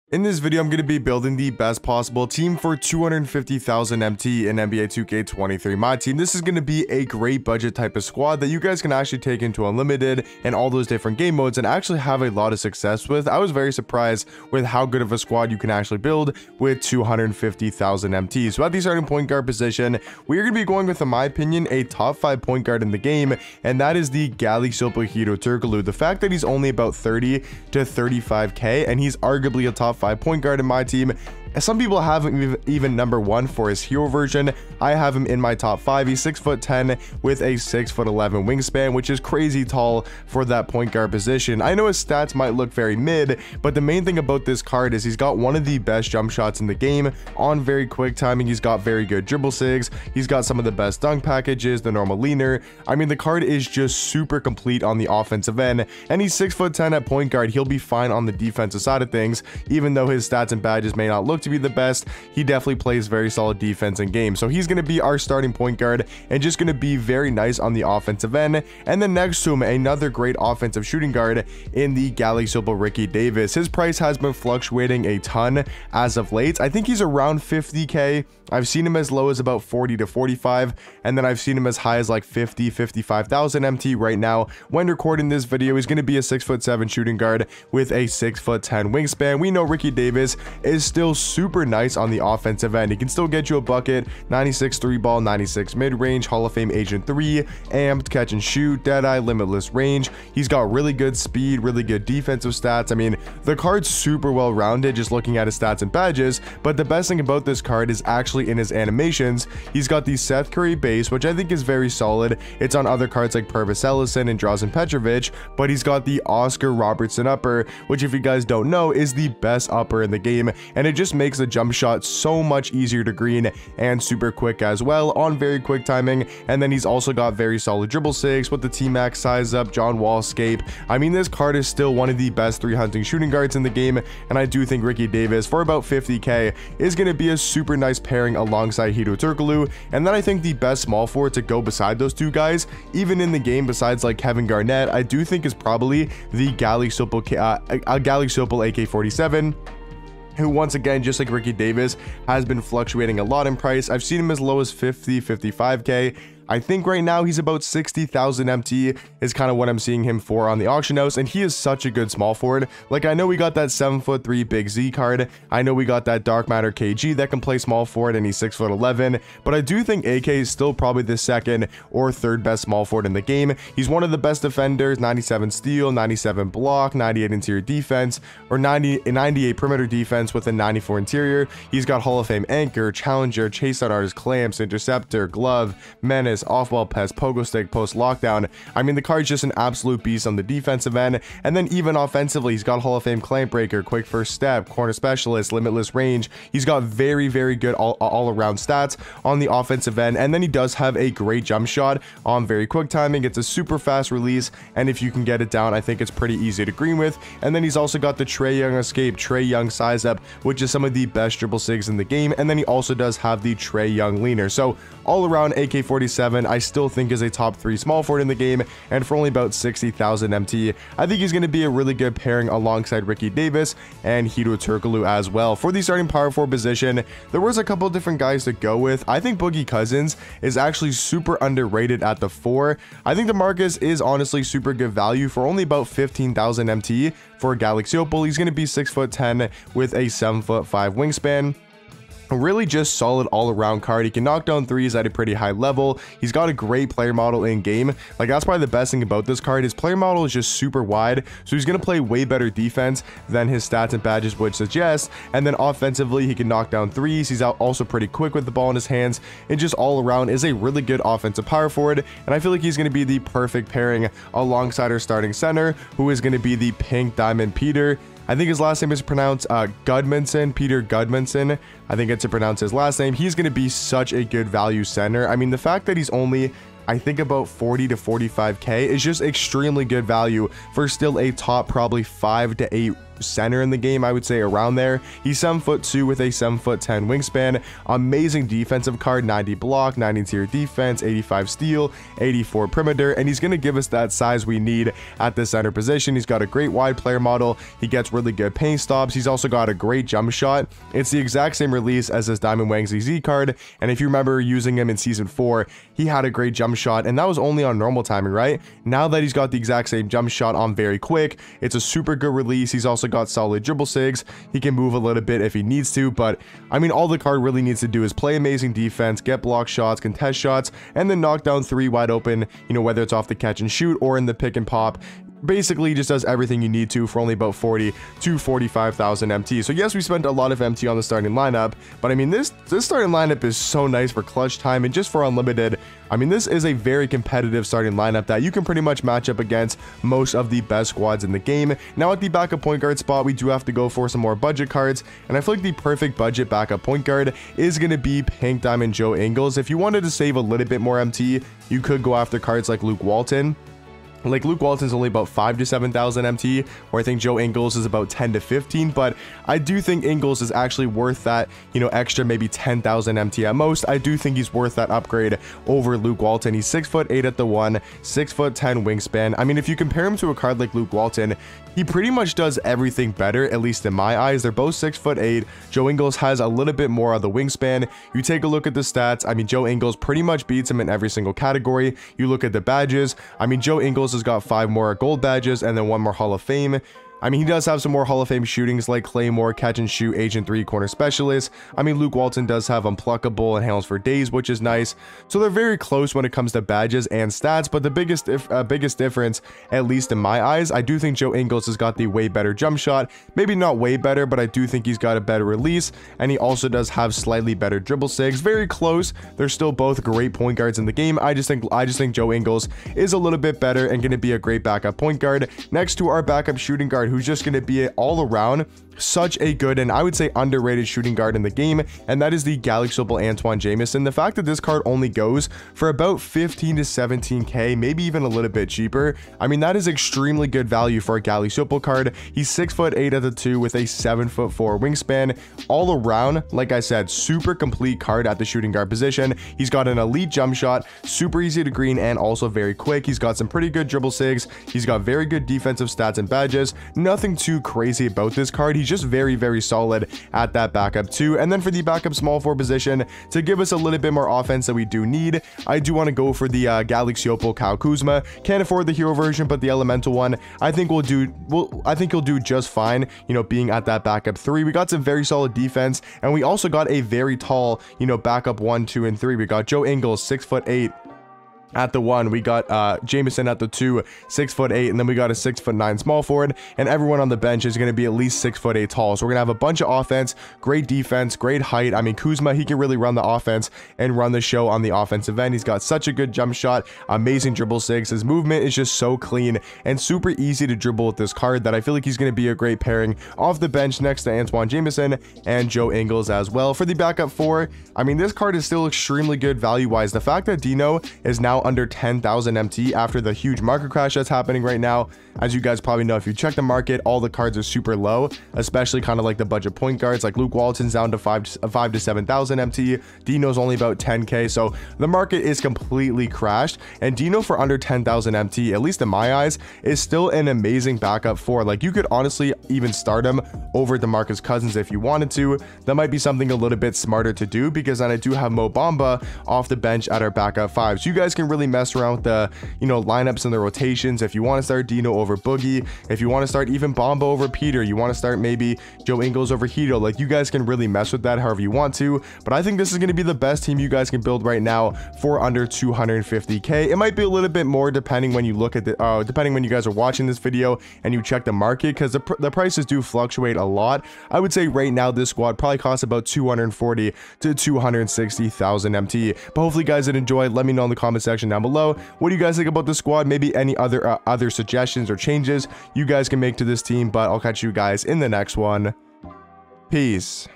In this video, I'm going to be building the best possible team for 250,000 MT in NBA 2K23 My Team. This is going to be a great budget type of squad that you guys can actually take into Unlimited and all those different game modes and actually have a lot of success with. I was very surprised with how good of a squad you can actually build with 250,000 MT. So at the starting point guard position, we are going to be going with, in my opinion, a top 5 point guard in the game, and that is the Turkoglu. The fact that he's only about 30 to 35k and he's arguably a top 5 point guard in my team. Some people have him even number 1 for his hero version. I have him in my top 5. He's 6'10" with a 6'11" wingspan, which is crazy tall for that point guard position. I know his stats might look very mid, but the main thing about this card is he's got one of the best jump shots in the game on very quick timing. He's got very good dribble sigs. He's got some of the best dunk packages, the normal leaner. I mean, the card is just super complete on the offensive end, and he's 6'10" at point guard. He'll be fine on the defensive side of things, even though his stats and badges may not look to be the best. He definitely plays very solid defense in game, so he's going to be our starting point guard and just going to be very nice on the offensive end. And then next to him, another great offensive shooting guard in the Ricky Davis. His price has been fluctuating a ton as of late. I think he's around 50k. I've seen him as low as about 40 to 45, and then I've seen him as high as like 55,000 MT. Right now, when recording this video, he's going to be a 6'7" shooting guard with a 6'10" wingspan. We know Ricky Davis is still super nice on the offensive end. He can still get you a bucket, 96 3 ball, 96 mid-range, Hall of Fame Agent 3, amped, catch and shoot, deadeye, limitless range. He's got really good speed, really good defensive stats. I mean, the card's super well rounded just looking at his stats and badges, but the best thing about this card is actually in his animations. He's got the Seth Curry base, which I think is very solid. It's on other cards like Purvis Ellison and Drazen Petrovic, but he's got the Oscar Robertson upper, which, if you guys don't know, is the best upper in the game, and it just makes the jump shot so much easier to green and super quick as well on very quick timing. And then he's also got very solid dribble sigs with the T-Max size up, John Wall scape. I mean, this card is still one of the best 3-hunting shooting guards in the game, and I do think Ricky Davis for about 50k is going to be a super nice pairing alongside Turkoglu. And then I think the best small forward to go beside those two guys, even in the game, besides like Kevin Garnett, I do think is probably the Sopel AK-47, who once again, just like Ricky Davis, has been fluctuating a lot in price. I've seen him as low as 55k. I think right now he's about 60,000 MT is kind of what I'm seeing him for on the auction house, and he is such a good small forward. Like, I know we got that 7'3" Big Z card. I know we got that Dark Matter KG that can play small forward, and he's 6'11", but I do think AK is still probably the second or third best small forward in the game. He's one of the best defenders, 97 steal, 97 block, 98 interior defense, or 98 perimeter defense with a 94 interior. He's got Hall of Fame anchor, challenger, chase out artist, clamps, interceptor, glove, menace, off-ball pest, pogo stick, post lockdown. I mean, the card's just an absolute beast on the defensive end, and then even offensively, he's got Hall of Fame clamp breaker, quick first step, corner specialist, limitless range. He's got very good all-around stats on the offensive end, and then he does have a great jump shot on very quick timing. It's a super fast release, and if you can get it down, I think it's pretty easy to green with. And then he's also got the Trae Young escape, Trae Young size up, which is some of the best dribble sigs in the game, and then he also does have the Trae Young leaner. So all around, AK-47 I still think is a top 3 small forward in the game, and for only about 60,000 MT, I think he's going to be a really good pairing alongside Ricky Davis and Turkoglu as well. For the starting power forward position, there was a couple different guys to go with. I think Boogie Cousins is actually super underrated at the 4. I think DeMarcus is honestly super good value for only about 15,000 MT for Opal. He's going to be 6'10" with a 7'5" wingspan. Really just solid all-around card. He can knock down threes at a pretty high level. He's got a great player model in game. Like, that's probably the best thing about this card. His player model is just super wide, so he's going to play way better defense than his stats and badges would suggest. And then offensively, he can knock down threes. He's also pretty quick with the ball in his hands, and just all around is a really good offensive power forward. And I feel like he's going to be the perfect pairing alongside our starting center, who is going to be the Pink Diamond Peter. I think his last name is pronounced Gudmundsson, Peter Gudmundsson. I think it's to pronounce his last name. He's going to be such a good value center. I mean, the fact that he's only, I think, about 40 to 45k is just extremely good value for still a top probably 5 to 8 center in the game, I would say around there. He's 7'2" with a 7'10" wingspan. Amazing defensive card, 90 block, 90 interior defense, 85 steal, 84 perimeter, and he's going to give us that size we need at the center position. He's got a great wide player model. He gets really good paint stops. He's also got a great jump shot. It's the exact same release as this Diamond Wang ZZ card, and if you remember using him in season 4, he had a great jump shot, and that was only on normal timing, right? Now that he's got the exact same jump shot on very quick, it's a super good release. He's also got solid dribble sigs. He can move a little bit if he needs to, but I mean, all the card really needs to do is play amazing defense, get block shots, contest shots, and then knock down 3 wide open, you know, whether it's off the catch and shoot or in the pick and pop. Basically just does everything you need to for only about 40 to 45,000 MT. So yes, we spent a lot of MT on the starting lineup, but I mean, this starting lineup is so nice for clutch time and just for unlimited. I mean, this is a very competitive starting lineup that you can pretty much match up against most of the best squads in the game. Now at the backup point guard spot, we do have to go for some more budget cards, and I feel like the perfect budget backup point guard is going to be Pink Diamond Joe Ingles. If you wanted to save a little bit more MT, you could go after cards like Luke Walton. Like Luke Walton's only about 5 to 7,000 MT, where I think Joe Ingles is about 10 to 15, but I do think Ingles is actually worth that, you know, extra maybe 10,000 MT at most. I do think he's worth that upgrade over Luke Walton. He's 6'8" at the 1, 6'10" wingspan. I mean, if you compare him to a card like Luke Walton, he pretty much does everything better, at least in my eyes. They're both 6'8". Joe Ingles has a little bit more of the wingspan. You take a look at the stats. I mean, Joe Ingles pretty much beats him in every single category. You look at the badges. I mean, Joe Ingles has got 5 more gold badges and then 1 more Hall of Fame. I mean, he does have some more Hall of Fame shootings like Claymore, Catch and Shoot, Agent 3, Corner Specialist. I mean, Luke Walton does have Unpluckable and Handles for Days, which is nice. So they're very close when it comes to badges and stats, but the biggest difference, at least in my eyes, I do think Joe Ingles has got the way better jump shot. Maybe not way better, but I do think he's got a better release, and he also does have slightly better dribble sigs. Very close. They're still both great point guards in the game. I just think Joe Ingles is a little bit better and going to be a great backup point guard next to our backup shooting guard, who's just going to be all around such a good and I would say underrated shooting guard in the game, and that is the Galaxy Opal Antoine Jamison. The fact that this card only goes for about 15 to 17k, maybe even a little bit cheaper, I mean, that is extremely good value for a Galaxy Opal card. He's 6'8" at the 2 with a 7'4" wingspan. All around, like I said, super complete card at the shooting guard position. He's got an elite jump shot, super easy to green, and also very quick. He's got some pretty good dribble sigs. He's got very good defensive stats and badges. Nothing too crazy about this card. He's just very solid at that backup 2. And then for the backup small 4 position, to give us a little bit more offense that we do need, I do want to go for the Galaxy Opal Kyle Kuzma. Can't afford the hero version, but the elemental one I think he'll do just fine, you know, being at that backup 3. We got some very solid defense, and we also got a very tall, you know, backup 1, 2, and 3. We got Joe Ingles, 6'8" at the 1, we got Jamison at the 2, 6'8", and then we got a 6'9" small forward, and everyone on the bench is going to be at least 6'8" tall. So we're gonna have a bunch of offense, great defense, great height. I mean, Kuzma, he can really run the offense and run the show on the offensive end. He's got such a good jump shot, amazing dribble sigs. His movement is just so clean and super easy to dribble with this card that I feel like he's going to be a great pairing off the bench next to Antoine Jamison and Joe Ingles as well. For the backup 4, I mean, this card is still extremely good value wise. The fact that Dino is now under 10,000 MT after the huge market crash that's happening right now. As you guys probably know, if you check the market, all the cards are super low, especially kind of like the budget point guards. Like Luke Walton's down to 5 to 7,000 MT. Dino's only about 10k. So the market is completely crashed, and Dino for under 10,000 MT, at least in my eyes, is still an amazing backup 4. Like, you could honestly even start him over DeMarcus Cousins if you wanted to. That might be something a little bit smarter to do, because then I do have Mo Bamba off the bench at our backup 5. So you guys can really mess around with the, you know, lineups and the rotations. If you want to start Dino over Boogie, if you want to start even Bamba over Peter, you want to start maybe Joe Ingles over Hito, like, you guys can really mess with that however you want to. But I think this is going to be the best team you guys can build right now for under 250k. It might be a little bit more depending when you look at the depending when you guys are watching this video and you check the market, because the prices do fluctuate a lot. I would say right now this squad probably costs about 240 to 260,000 MT. But hopefully you guys did enjoy. Let me know in the comment section down below what do you guys think about the squad. Maybe any other suggestions or changes you guys can make to this team. But I'll catch you guys in the next one. Peace.